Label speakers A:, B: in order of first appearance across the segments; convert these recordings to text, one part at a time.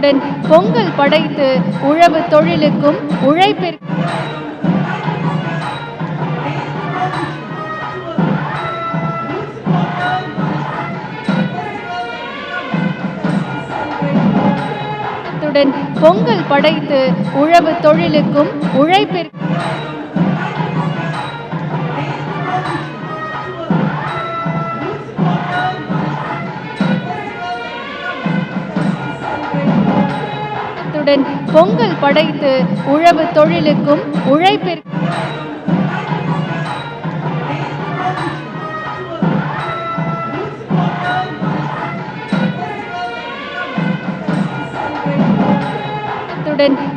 A: அத்துடன் பொங்கல் படைத்து உழவு தொழிலுக்கும் உழைப்பிற்கும் பொங்கல் படைத்து உழவு தொழிலுக்கும் உழைப்பிற்கும் பொங்கல் படைத்து உழவு தொழிலுக்கும் உழைப்பிற்கும்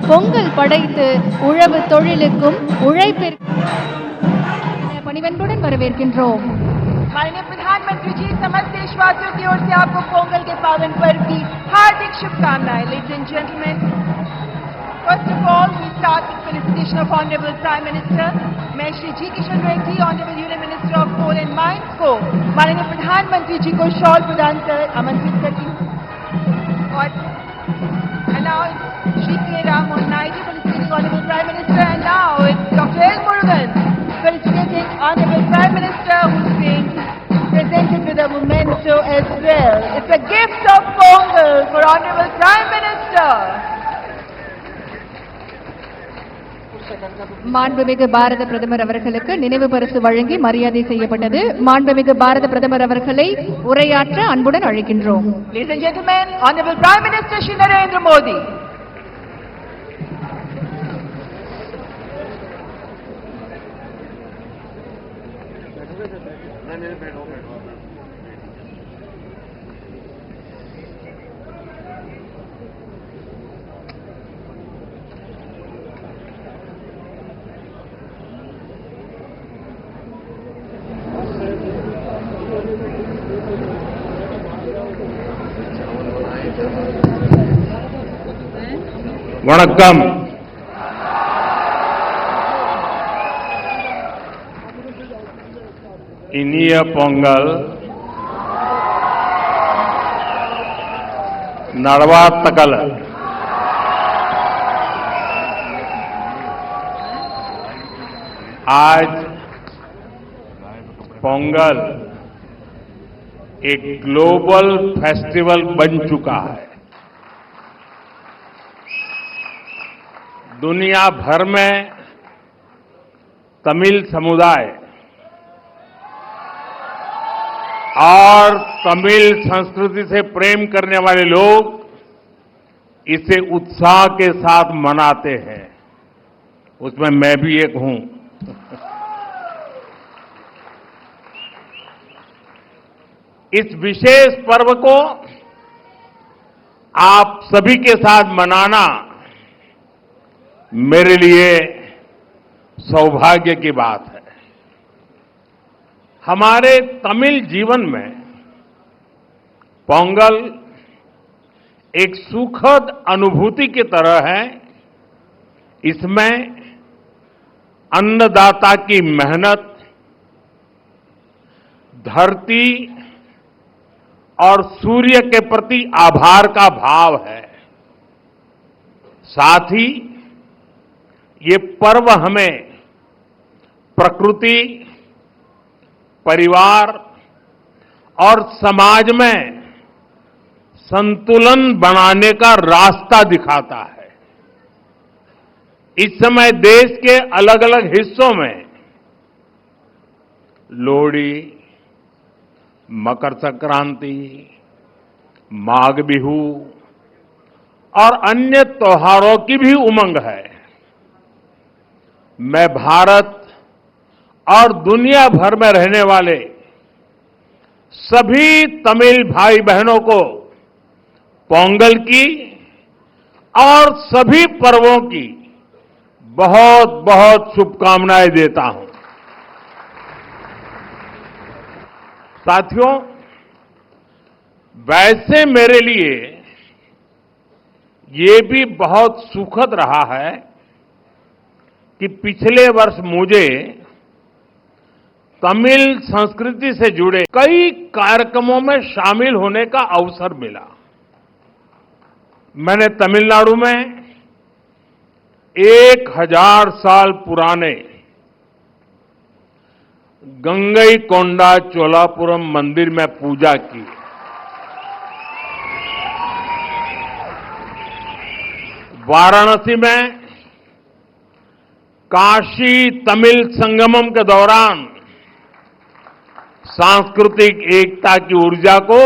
A: பொங்கல் படைத்து உழவு தொழிலுக்கும் உழைப்பிற்கும் பணிவன்புடன் வரவேற்கின்றோம்.
B: माननीय प्रधानमंत्री जी, समस्त देशवासियों की ओर से आपको पोंगल के पावन पर्व की हार्दिक शुभकामनाएं. Ladies and gentlemen, first of all, we start with felicitation of Honorable Prime Minister. मैं श्री जी Kishan Reddy, Honorable Union Minister of Coal and Mines को माननीय प्रधानमंत्री जी को शॉल प्रदान कर आमंत्रित करती हूँ. और now Shri K. Ram Mohan Naidu felicitating Honorable Prime Minister, and now it's Dr. L. Murugan felicitating Honorable Prime Minister, who's being presented with a memento as well. It's a gift of Pongal for Honorable Prime Minister.
A: மாண்புமிகு பாரத பிரதமர் அவர்களுக்கு நினைவு பரிசு வழங்கி மரியாதை செய்யப்பட்டது. மாண்புமிகு பாரத பிரதமர் அவர்களை உரையாற்ற அன்புடன் அழைக்கின்றோம்.
B: Ladies and gentlemen, Honorable Prime Minister Shri Narendra Modi.
C: வணக்கம். இனிய பொங்கல் நல்வாழ்த்துக்கள். आज पोंगल एक ग्लोबल फेस्टिवल बन चुका है. दुनिया भर में तमिल समुदाय और तमिल संस्कृति से प्रेम करने वाले लोग इसे उत्साह के साथ मनाते हैं. उसमें मैं भी एक हूं. इस विशेष पर्व को आप सभी के साथ मनाना मेरे लिए सौभाग्य की बात है. हमारे तमिल जीवन में पोंगल एक सुखद अनुभूति की तरह है. इसमें अन्नदाता की मेहनत, धरती और सूर्य के प्रति आभार का भाव है. साथ ही ये पर्व हमें प्रकृति, परिवार और समाज में संतुलन बनाने का रास्ता दिखाता है. इस समय देश के अलग अलग हिस्सों में लोहड़ी, मकर संक्रांति, माघ बिहू और अन्य त्योहारों की भी उमंग है. मैं भारत और दुनिया भर में रहने वाले सभी तमिल भाई बहनों को पोंगल की और सभी पर्वों की बहुत बहुत शुभकामनाएं देता हूं. साथियों, वैसे मेरे लिए ये भी बहुत सुखद रहा है कि पिछले वर्ष मुझे तमिल संस्कृति से जुड़े कई कार्यक्रमों में शामिल होने का अवसर मिला. मैंने तमिलनाडु में 1000 साल पुराने गंगईकोंडा चोलापुरम मंदिर में पूजा की। वाराणसी में काशी तमिल संगमम के दौरान सांस्कृतिक एकता की ऊर्जा को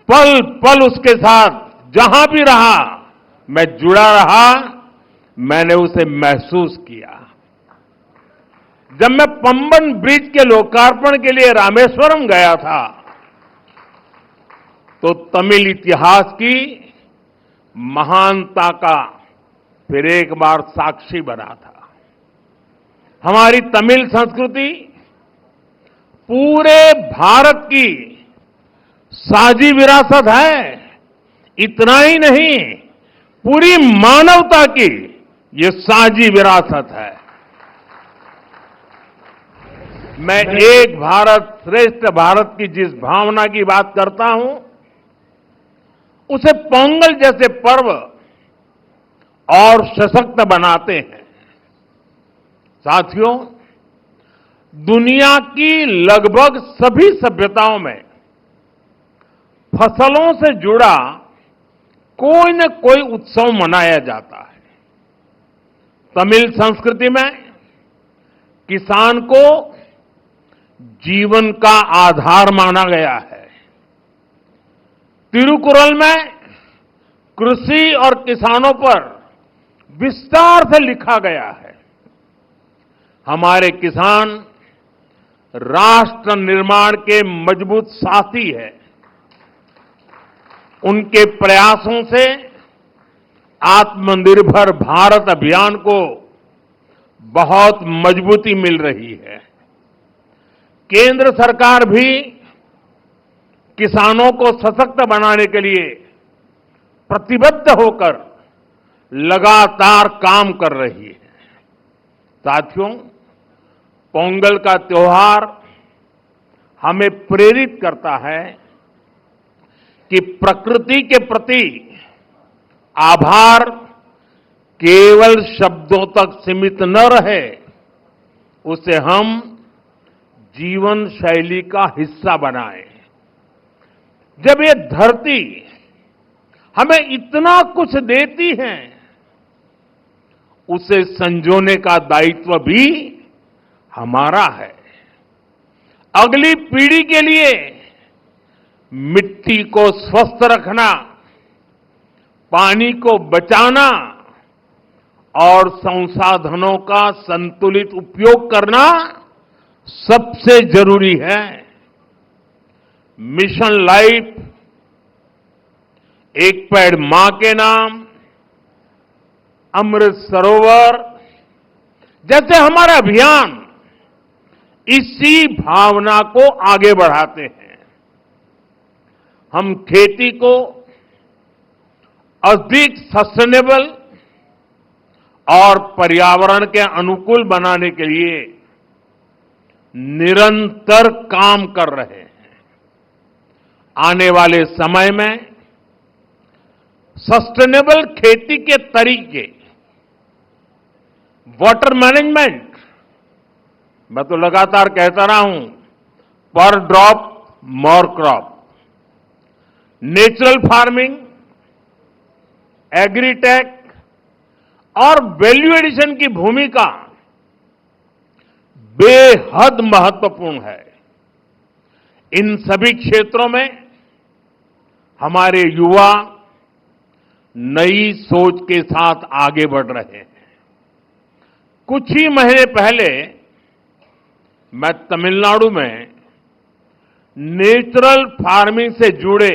C: पल पल उसके साथ जहां भी रहा मैं जुड़ा रहा, मैंने उसे महसूस किया। जब मैं पंबन ब्रिज के लोकार्पण के लिए रामेश्वरम गया था तो तमिल इतिहास की महानता का फिर एक बार साक्षी बना था। हमारी तमिल संस्कृति पूरे भारत की साझी विरासत है। इतना ही नहीं, पूरी मानवता की ये साझी विरासत है। मैं एक भारत श्रेष्ठ भारत की जिस भावना की बात करता हूं, उसे पोंगल जैसे पर्व और सशक्त बनाते हैं। साथियों, दुनिया की लगभग सभी सभ्यताओं में फसलों से जुड़ा कोई न कोई उत्सव मनाया जाता है। तमिल संस्कृति में किसान को जीवन का आधार माना गया है। तिरुकुरल में कृषि और किसानों पर विस्तार से लिखा गया है। हमारे किसान राष्ट्र निर्माण के मजबूत साथी है। उनके प्रयासों से आत्मनिर्भर भारत अभियान को बहुत मजबूती मिल रही है। केंद्र सरकार भी किसानों को सशक्त बनाने के लिए प्रतिबद्ध होकर लगातार काम कर रही है। साथियों, पोंगल का त्योहार हमें प्रेरित करता है कि प्रकृति के प्रति आभार केवल शब्दों तक सीमित न रहे, उसे हम जीवन शैली का हिस्सा बनाएं। जब ये धरती हमें इतना कुछ देती है, उसे संजोने का दायित्व भी हमारा है। अगली पीढ़ी के लिए मिट्टी को स्वस्थ रखना, पानी को बचाना और संसाधनों का संतुलित उपयोग करना सबसे जरूरी है। मिशन लाइफ, एक पेड़ मां के नाम, अमृत सरोवर जैसे हमारे अभियान इसी भावना को आगे बढ़ाते हैं। हम खेती को अधिक सस्टेनेबल और पर्यावरण के अनुकूल बनाने के लिए निरंतर काम कर रहे हैं। आने वाले समय में सस्टेनेबल खेती के तरीके, वाटर मैनेजमेंट, मैं तो लगातार कहता रहा हूं, पर drop more crop, natural farming, agritech और वैल्यू एडिशन की भूमिका बेहद महत्वपूर्ण है। इन सभी क्षेत्रों में हमारे युवा नई सोच के साथ आगे बढ़ रहे हैं। कुछ ही महीने पहले मैं तमिलनाडु में नेचुरल फार्मिंग से जुड़े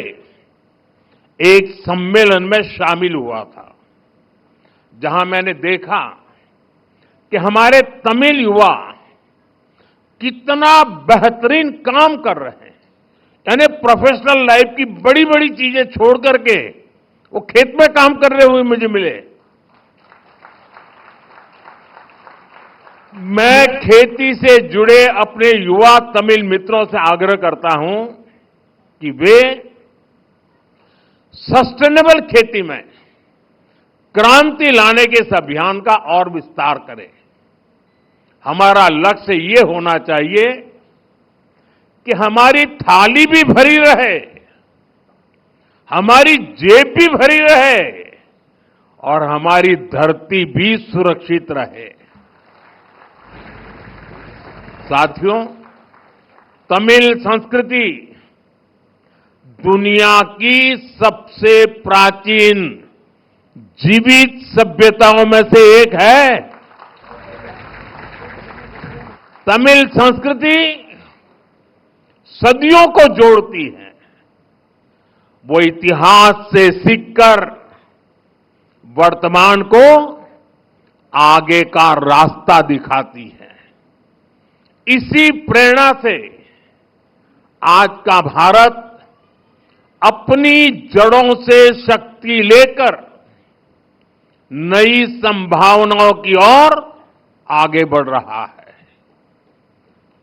C: एक सम्मेलन में शामिल हुआ था, जहां मैंने देखा कि हमारे तमिल युवा कितना बेहतरीन काम कर रहे हैं। यानी प्रोफेशनल लाइफ की बड़ी बड़ी चीजें छोड़ करके वो खेत में काम कर रहे हुए मुझे मिले। मैं खेती से जुड़े अपने युवा तमिल मित्रों से आग्रह करता हूं कि वे सस्टेनेबल खेती में क्रांति लाने के इस अभियान का और विस्तार करें। हमारा लक्ष्य ये होना चाहिए कि हमारी थाली भी भरी रहे, हमारी जेब भी भरी रहे और हमारी धरती भी सुरक्षित रहे। साथियों, तमिल संस्कृति दुनिया की सबसे प्राचीन जीवित सभ्यताओं में से एक है। तमिल संस्कृति सदियों को जोड़ती है। वो इतिहास से सीखकर वर्तमान को आगे का रास्ता दिखाती है। इसी प्रेरणा से आज का भारत अपनी जड़ों से शक्ति लेकर नई संभावनाओं की ओर आगे बढ़ रहा है।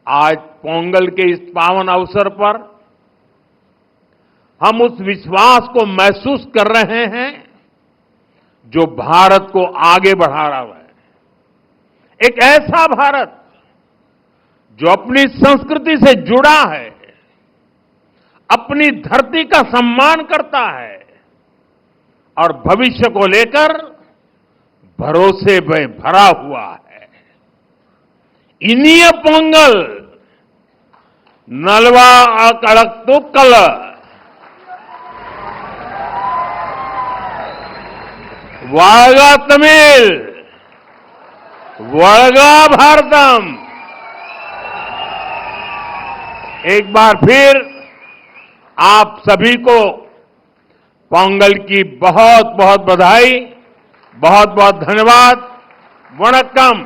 C: आज पोंगल के इस पावन अवसर पर हम उस विश्वास को महसूस कर रहे हैं जो भारत को आगे बढ़ा रहा है। एक ऐसा भारत जो अपनी संस्कृति से जुड़ा है, अपनी धरती का सम्मान करता है और भविष्य को लेकर भरोसे में भरा हुआ है। इनिय पोंगल नलवा अकड़क्तुक्कल वागा तमिल वड़गा भारतम। एक बार फिर आप सभी को पोंगल की बहुत बहुत बधाई, बहुत बहुत धन्यवाद। वणक्कम।